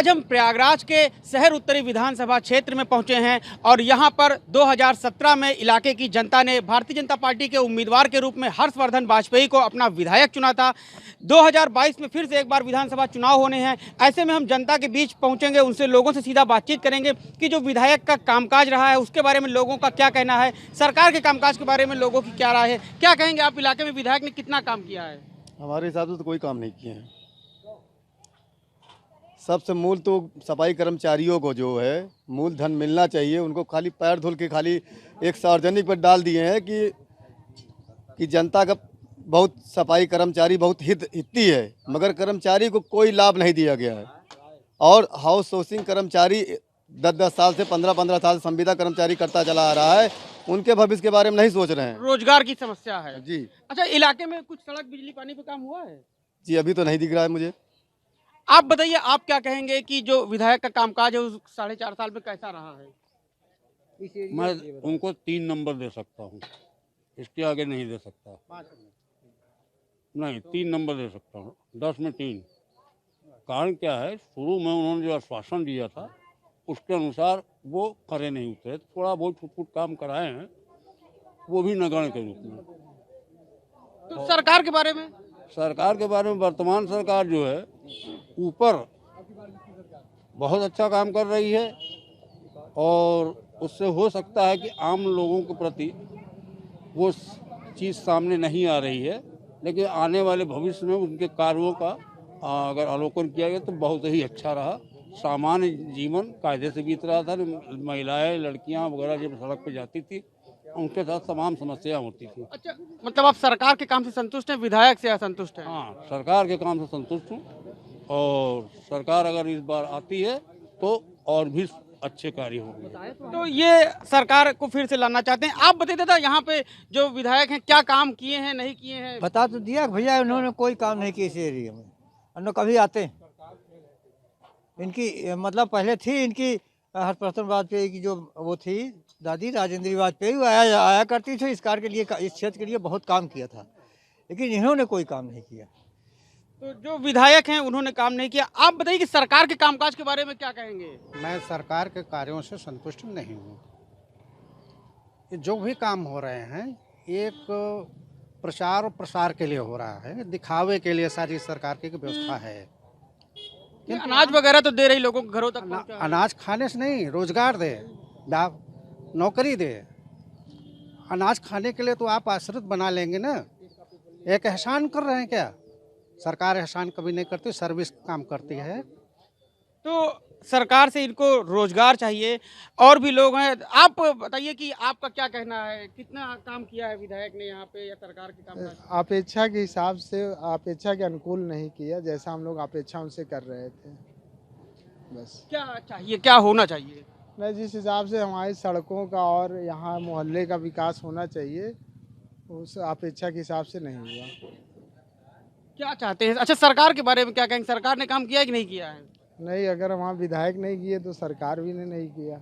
आज हम प्रयागराज के शहर उत्तरी विधानसभा क्षेत्र में पहुंचे हैं और यहां पर 2017 में इलाके की जनता ने भारतीय जनता पार्टी के उम्मीदवार के रूप में हर्षवर्धन वाजपेयी को अपना विधायक चुना था। 2022 में फिर से एक बार विधानसभा चुनाव होने हैं। ऐसे में हम जनता के बीच पहुंचेंगे, उनसे लोगों से सीधा बातचीत करेंगे कि जो विधायक का कामकाज रहा है उसके बारे में लोगों का क्या कहना है, सरकार के कामकाज के बारे में लोगों की क्या राय है। क्या कहेंगे आप, इलाके में विधायक ने कितना काम किया है? हमारे हिसाब से तो कोई काम नहीं किए हैं। सबसे मूल तो सफाई कर्मचारियों को जो है मूलधन मिलना चाहिए, उनको खाली पैर धुल के खाली एक सार्वजनिक पर डाल दिए हैं कि जनता का बहुत सफाई कर्मचारी बहुत हितती है, मगर कर्मचारी को कोई लाभ नहीं दिया गया है। और हाउस सोर्सिंग कर्मचारी 10-10 साल से 15-15 साल संविदा कर्मचारी करता चला आ रहा है, उनके भविष्य के बारे में नहीं सोच रहे हैं। रोजगार की समस्या है जी। अच्छा, इलाके में कुछ सड़क बिजली पानी पे काम हुआ है? जी अभी तो नहीं दिख रहा है मुझे। आप बताइए, आप क्या कहेंगे कि जो विधायक का कामकाज है उस 4.5 साल में कैसा रहा है? मैं उनको 3 नंबर दे सकता हूँ, इसके आगे नहीं दे सकता। नहीं, 3 नंबर दे सकता हूँ, 10 में 3। कारण क्या है, शुरू में उन्होंने जो आश्वासन दिया था उसके अनुसार वो खरे नहीं उतरे। थोड़ा बहुत छुट काम कराए हैं, वो भी नगण्य के रूप में। तो सरकार के बारे में? सरकार के बारे में वर्तमान सरकार जो है ऊपर बहुत अच्छा काम कर रही है और उससे हो सकता है कि आम लोगों के प्रति वो चीज़ सामने नहीं आ रही है, लेकिन आने वाले भविष्य में उनके कार्यों का अगर अवलोकन किया गया तो बहुत ही अच्छा रहा। सामान्य जीवन कायदे से बीत रहा था। महिलाएं लड़कियां वगैरह जब सड़क पर जाती थी उनके साथ तमाम समस्या होती थी। अच्छा, मतलब आप सरकार के काम से संतुष्ट हैं, विधायक से असंतुष्ट हैं? हाँ, सरकार के काम से संतुष्ट हूँ और सरकार अगर इस बार आती है तो और भी अच्छे कार्य होंगे। तो ये सरकार को फिर से लाना चाहते हैं। आप बताइए दादा, यहाँ पे जो विधायक हैं क्या काम किए हैं, नहीं किए हैं? बता तो दिया भैया, उन्होंने कोई काम नहीं किया इस एरिया में। अन्य कभी आते हैं इनकी, मतलब पहले थी इनकी हर्षवर्धन वाजपेयी की जो वो थी दादी राजेंद्र वाजपेयी, वो आया करती थी। इस कार्य के लिए, इस क्षेत्र के लिए बहुत काम किया था, लेकिन इन्होंने कोई काम नहीं किया। तो जो विधायक हैं उन्होंने काम नहीं किया। आप बताइए कि सरकार के कामकाज के बारे में क्या कहेंगे? मैं सरकार के कार्यों से संतुष्ट नहीं हूँ। ये जो भी काम हो रहे हैं एक प्रचार और प्रसार के लिए हो रहा है, दिखावे के लिए सारी सरकार की व्यवस्था है। अनाज वगैरह तो दे रही लोगों को घरों तक पहुंचा। अनाज खाने से नहीं, रोजगार दे, नौकरी दे। अनाज खाने के लिए तो आप आश्रित बना लेंगे ना। एक एहसान कर रहे हैं क्या? सरकार एहसान कभी नहीं करती, सर्विस काम करती है। तो सरकार से इनको रोजगार चाहिए। और भी लोग हैं, आप बताइए कि आपका क्या कहना है, कितना काम किया है विधायक ने यहाँ पे या सरकार के काम? अपेक्षा के हिसाब से, अपेक्षा के अनुकूल नहीं किया, जैसा हम लोग अपेक्षा उनसे कर रहे थे। बस क्या चाहिए, क्या होना चाहिए? मैं जिस हिसाब से हमारी सड़कों का और यहाँ मोहल्ले का विकास होना चाहिए, उस अपेक्षा के हिसाब से नहीं हुआ। क्या चाहते हैं? अच्छा, सरकार के बारे में क्या कहेंगे? सरकार ने काम किया है कि नहीं किया है? नहीं, अगर वहाँ विधायक नहीं किए तो सरकार भी ने नहीं किया।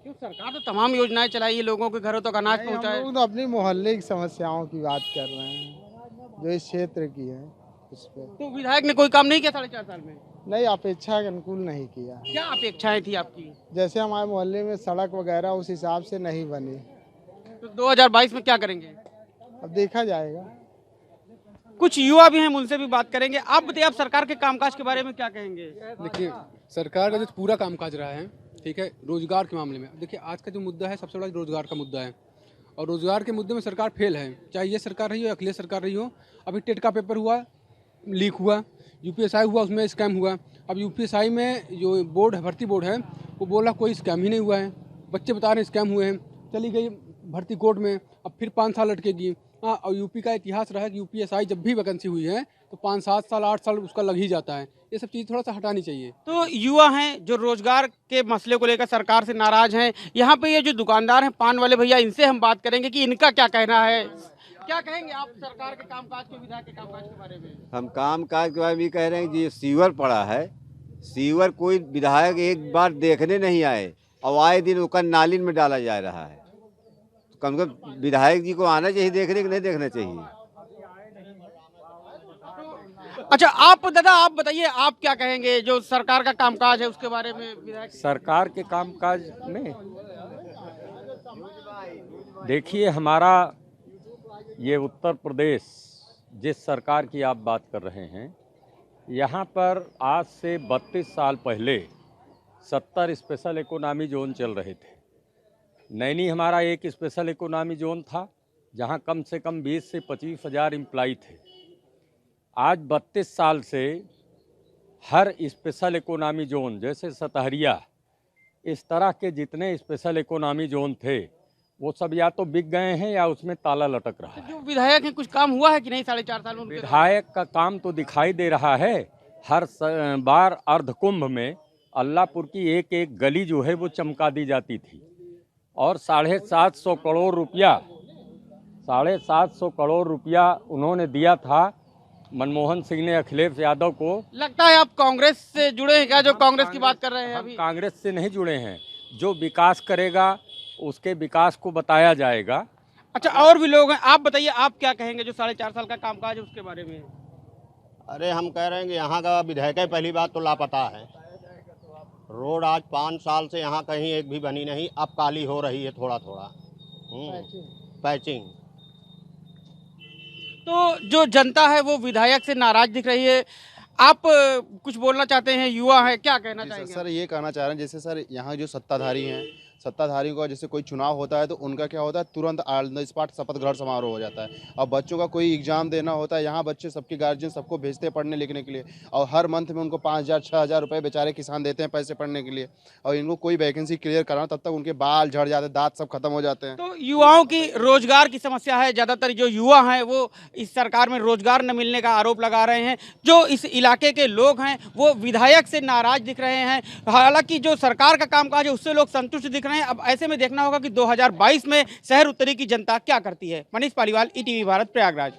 क्यों? सरकार तो तमाम योजनाएं चलाई है, लोगों के घरों तक अनाज हम पहुँचाए। लोग तो अपनी मोहल्ले की समस्याओं की बात कर रहे हैं जो इस क्षेत्र की है उस पर। तो विधायक ने कोई काम नहीं किया 4.5 साल में? नहीं, अपेक्षा के अनुकूल नहीं किया। क्या अपेक्षाएं थी आपकी? जैसे हमारे मोहल्ले में सड़क वगैरह उस हिसाब से नहीं बनी। तो 2022 में क्या करेंगे? अब देखा जाएगा। कुछ युवा भी हैं, उनसे भी बात करेंगे। आप बताइए, आप सरकार के कामकाज के बारे में क्या कहेंगे? देखिए, सरकार का जो पूरा कामकाज रहा है, ठीक है, रोजगार के मामले में देखिए आज का जो मुद्दा है सबसे बड़ा रोजगार का मुद्दा है और रोजगार के मुद्दे में सरकार फेल है। चाहे ये सरकार रही हो या अखिलेश सरकार रही हो। अभी टेट का पेपर हुआ, लीक हुआ, यूपीएसआई हुआ, उसमें स्कैम हुआ। अब यूपीएसआई में जो बोर्ड है, भर्ती बोर्ड है, वो बोला कोई स्कैम ही नहीं हुआ है। बच्चे बता रहे हैं स्कैम हुए हैं। चली गई भर्ती कोर्ट में, अब फिर 5 साल लटकेगी। हाँ, और यूपी का इतिहास रहा है कि यूपीएसआई जब भी वैकेंसी हुई है तो 5-7 साल 8 साल उसका लग ही जाता है। ये सब चीज़ थोड़ा सा हटानी चाहिए। तो युवा हैं जो रोजगार के मसले को लेकर सरकार से नाराज हैं। यहाँ पे ये जो दुकानदार हैं, पान वाले भैया, इनसे हम बात करेंगे कि इनका क्या कहना है। क्या कहेंगे आप सरकार के कामकाज के, विधायक के कामकाज के बारे में? हम कामकाज के बारे में ये कह रहे हैं कि ये सीवर पड़ा है, सीवर कोई विधायक एक बार देखने नहीं आए और आए दिन उसका नालिन में डाला जा रहा है। तो कम से कम विधायक जी को आना चाहिए देखने, कि नहीं देखना चाहिए? अच्छा, आप दादा आप बताइए, आप क्या कहेंगे जो सरकार का कामकाज है उसके बारे में? विधायक सरकार के कामकाज में देखिए, हमारा ये उत्तर प्रदेश जिस सरकार की आप बात कर रहे हैं, यहाँ पर आज से 32 साल पहले 70 स्पेशल इकोनॉमी जोन चल रहे थे। नैनी हमारा एक स्पेशल इकोनॉमी जोन था जहाँ कम से कम 20 से 25 हज़ार एम्प्लॉई थे। आज 32 साल से हर स्पेशल इकोनॉमी जोन, जैसे सतहरिया, इस तरह के जितने स्पेशल इकोनॉमी जोन थे वो सब या तो बिक गए हैं या उसमें ताला लटक रहा है। जो विधायक है, कुछ काम हुआ है कि नहीं 4.5 साल में उनके? विधायक का काम तो दिखाई दे रहा है। हर बार अर्धकुंभ में अल्लाहपुर की एक एक गली जो है वो चमका दी जाती थी और 750 करोड़ रुपया 750 करोड़ रुपया उन्होंने दिया था मनमोहन सिंह ने अखिलेश यादव को। लगता है आप कांग्रेस से जुड़े हैं क्या, जो कांग्रेस की बात कर रहे हैं हम अभी? कांग्रेस से नहीं जुड़े हैं। जो विकास करेगा उसके विकास को बताया जाएगा। अच्छा, और भी लोग हैं, आप बताइए, आप क्या कहेंगे जो 4.5 साल का कामकाज है उसके बारे में? अरे हम कह रहे हैं कि यहाँ का विधायक पहली बात तो लापता है। रोड आज 5 साल से यहाँ कहीं एक भी बनी नहीं, अब काली हो रही है थोड़ा थोड़ा पैचिंग। तो जो जनता है वो विधायक से नाराज दिख रही है। आप कुछ बोलना चाहते हैं, युवा है, क्या कहना चाहेंगे? सर ये कहना चाह रहे हैं, जैसे सर यहाँ जो सत्ताधारी हैं, सत्ताधारियों का जैसे कोई चुनाव होता है तो उनका क्या होता है, तुरंत ऑन द स्पॉट शपथ ग्रहण समारोह हो जाता है। और बच्चों का कोई एग्जाम देना होता है, यहाँ बच्चे सबके गार्जियन सबको भेजते हैं पढ़ने लिखने के लिए, और हर मंथ में उनको 5,000 6,000 रुपये बेचारे किसान देते हैं पैसे पढ़ने के लिए। और इनको कोई वैकेंसी क्लियर कराना, तब तक उनके बाल झड़ जाते हैं, दांत सब खत्म हो जाते हैं। तो युवाओं की रोजगार की समस्या है। ज़्यादातर जो युवा हैं वो इस सरकार में रोजगार न मिलने का आरोप लगा रहे हैं। जो इस इलाके के लोग हैं वो विधायक से नाराज दिख रहे हैं। हालांकि जो सरकार का कामकाज है उससे लोग संतुष्ट दिख रहे हैं। अब ऐसे में देखना होगा कि 2022 में शहर उत्तरी की जनता क्या करती है। मनीष पालीवाल, ईटीवी भारत, प्रयागराज।